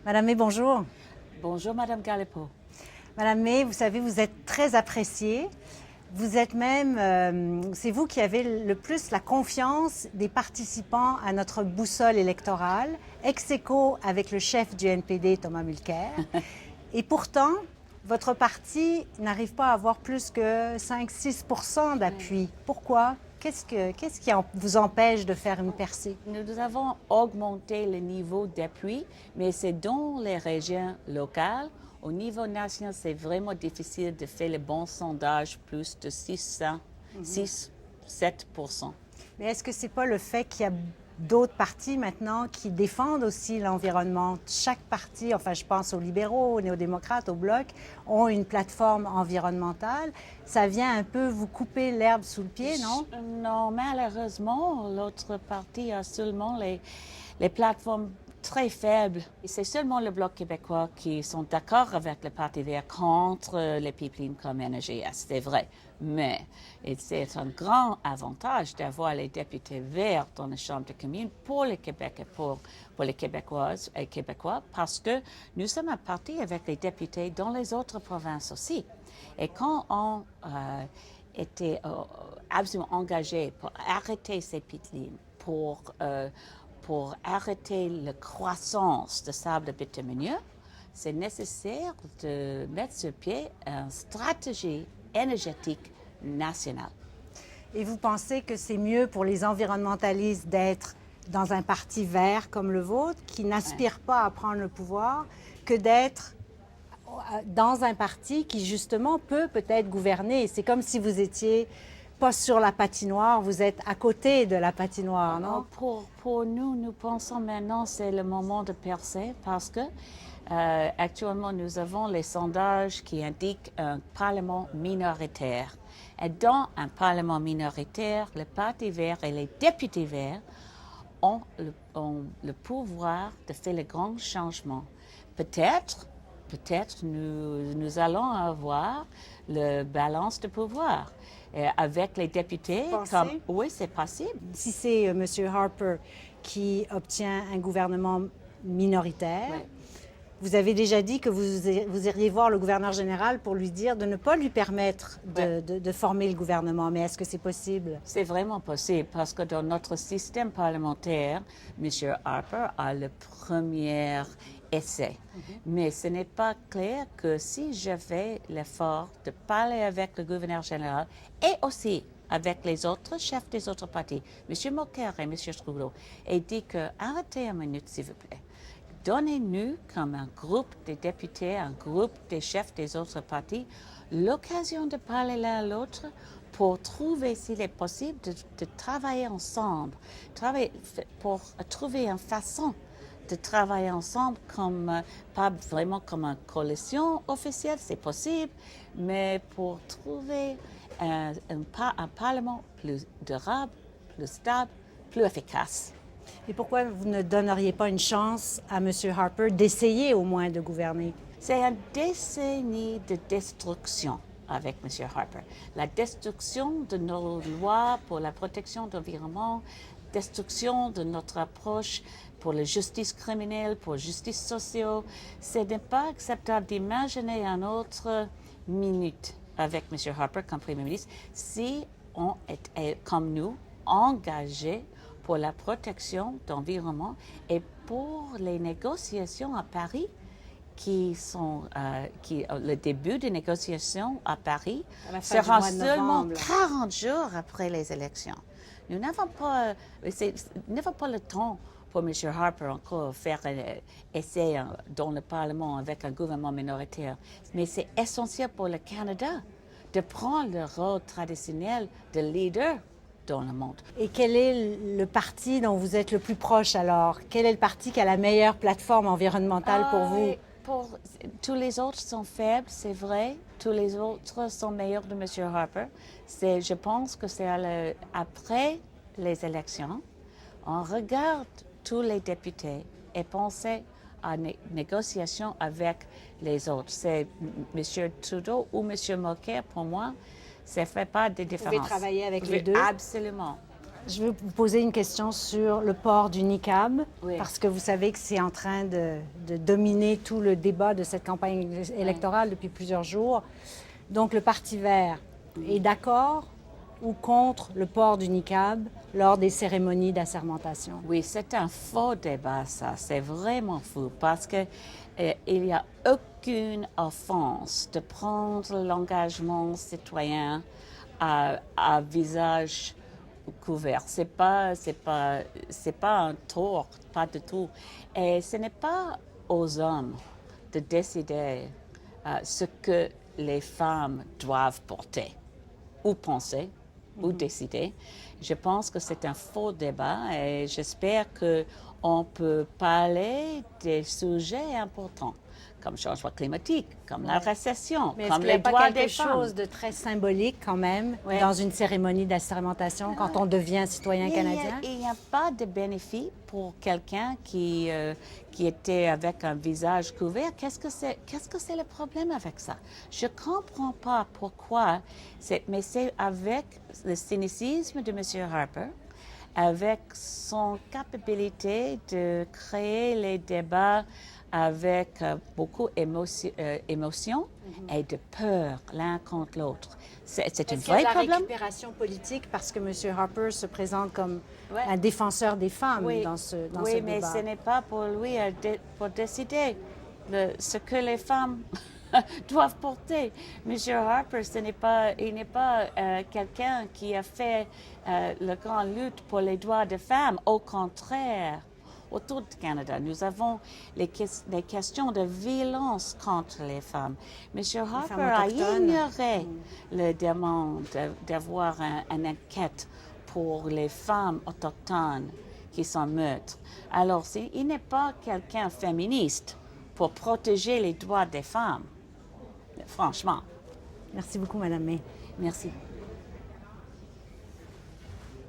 Madame May, bonjour. Bonjour, Madame Galipeau. Madame May, vous savez, vous êtes très appréciée. Vous êtes même, c'est vous qui avez le plus la confiance des participants à notre boussole électorale, ex aequo avec le chef du NPD, Thomas Mulcair. Et pourtant, votre parti n'arrive pas à avoir plus que 5-6% d'appui. Pourquoi? Qu'est-ce qui vous empêche de faire une percée? Nous avons augmenté le niveau d'appui, mais c'est dans les régions locales. Au niveau national, c'est vraiment difficile de faire le bon sondage, plus de 6-7%. Mais est-ce que c'est pas le fait qu'il y a d'autres partis maintenant qui défendent aussi l'environnement? Chaque parti, enfin je pense aux libéraux, aux néo-démocrates, au Bloc, ont une plateforme environnementale. Ça vient un peu vous couper l'herbe sous le pied, non? Non, malheureusement, l'autre parti a seulement les plateformes très faibles. C'est seulement le Bloc québécois qui sont d'accord avec le Parti vert contre les pipelines comme NGS, c'est vrai. Mais c'est un grand avantage d'avoir les députés verts dans la Chambre des communes pour les Québec et pour les Québécoises et Québécois parce que nous sommes un parti avec les députés dans les autres provinces aussi. Et quand on était absolument engagé pour arrêter ces pipelines, pour arrêter la croissance de sable bitumineux, c'est nécessaire de mettre sur pied une stratégie énergétique nationale. Et vous pensez que c'est mieux pour les environnementalistes d'être dans un parti vert comme le vôtre, qui n'aspire pas à prendre le pouvoir, que d'être dans un parti qui justement peut peut-être gouverner? C'est comme si vous étiez pas sur la patinoire, vous êtes à côté de la patinoire, non? Pour nous, nous pensons maintenant c'est le moment de percer parce que actuellement nous avons les sondages qui indiquent un parlement minoritaire. Et dans un parlement minoritaire, le Parti vert et les députés verts ont le pouvoir de faire les grands changements. Peut-être nous allons avoir la balance de pouvoir avec les députés. Oui, c'est possible. Si c'est M. Harper qui obtient un gouvernement minoritaire, oui. Vous avez déjà dit que vous iriez voir le gouverneur général pour lui dire de ne pas lui permettre de former le gouvernement. Mais est-ce que c'est possible? C'est vraiment possible parce que dans notre système parlementaire, M. Harper a le premier essai. Mais ce n'est pas clair que si je fais l'effort de parler avec le gouverneur général et aussi avec les autres chefs des autres partis, M. Mulcair et M. Trudeau, et dit que arrêtez une minute, s'il vous plaît. Donnez-nous, comme un groupe des députés, un groupe des chefs des autres partis, l'occasion de parler l'un à l'autre pour trouver s'il est possible de travailler ensemble, pour trouver une façon de travailler ensemble, pas vraiment comme une coalition officielle, c'est possible, mais pour trouver un parlement plus durable, plus stable, plus efficace. Et pourquoi vous ne donneriez pas une chance à M. Harper d'essayer au moins de gouverner? C'est une décennie de destruction avec M. Harper. La destruction de nos lois pour la protection de l'environnement, destruction de notre approche pour la justice criminelle, pour la justice sociale. Ce n'est pas acceptable d'imaginer une autre minute avec M. Harper comme Premier ministre si on est, comme nous, engagés pour la protection de l'environnement et pour les négociations à Paris le début des négociations à Paris sera seulement 40 jours après les élections. Nous n'avons pas le temps pour M. Harper encore faire un essai dans le Parlement avec un gouvernement minoritaire. Mais c'est essentiel pour le Canada de prendre le rôle traditionnel de leader dans le monde. Et quel est le parti dont vous êtes le plus proche alors? Quel est le parti qui a la meilleure plateforme environnementale pour vous? Tous les autres sont faibles, c'est vrai. Tous les autres sont meilleurs de M. Harper. Je pense que c'est après les élections, on regarde tous les députés et penser à une négociation avec les autres. C'est M. Trudeau ou M. Mulcair, pour moi, ça ne fait pas de différence. Vous pouvez travailler avec les deux? Absolument. je vais vous poser une question sur le port du niqab, Oui. parce que vous savez que c'est en train de dominer tout le débat de cette campagne électorale depuis plusieurs jours. Donc, le Parti vert est d'accord ou contre le port du niqab lors des cérémonies d'assermentation? Oui, c'est un faux débat, ça. C'est vraiment fou parce que il n'y a aucune offense de prendre l'engagement citoyen à visage couvert. C'est pas un tort, pas du tout. Et ce n'est pas aux hommes de décider ce que les femmes doivent porter ou penser ou décider. Je pense que c'est un faux débat et j'espère qu'on peut parler des sujets importants comme le changement climatique, comme la récession, Mais comme est-ce qu'il n'y les a pas droits quelque des femmes. chose de très symbolique quand même Ouais. dans une cérémonie d'assermentation quand on devient citoyen canadien? Il n'y a pas de bénéfice pour quelqu'un qui était avec un visage couvert. Qu'est-ce que c'est le problème avec ça? Je ne comprends pas pourquoi, mais c'est avec le cynicisme de M. Harper, avec son capacité de créer les débats avec beaucoup d'émotion et de peur l'un contre l'autre. C'est un Est-ce qu'il y a vrai de la problème. récupération politique parce que M. Harper se présente comme Ouais. un défenseur des femmes Oui, dans ce oui, mais débat? ce n'est pas pour lui pour décider ce que les femmes doivent porter. Monsieur Harper, il n'est pas quelqu'un qui a fait la grande lutte pour les droits des femmes. Au contraire, autour du Canada, nous avons les questions de violence contre les femmes. Monsieur Harper a ignoré la demande d'avoir une enquête pour les femmes autochtones qui sont meurtres. Alors, il n'est pas quelqu'un féministe pour protéger les droits des femmes. Franchement. Merci beaucoup, Madame May. Merci.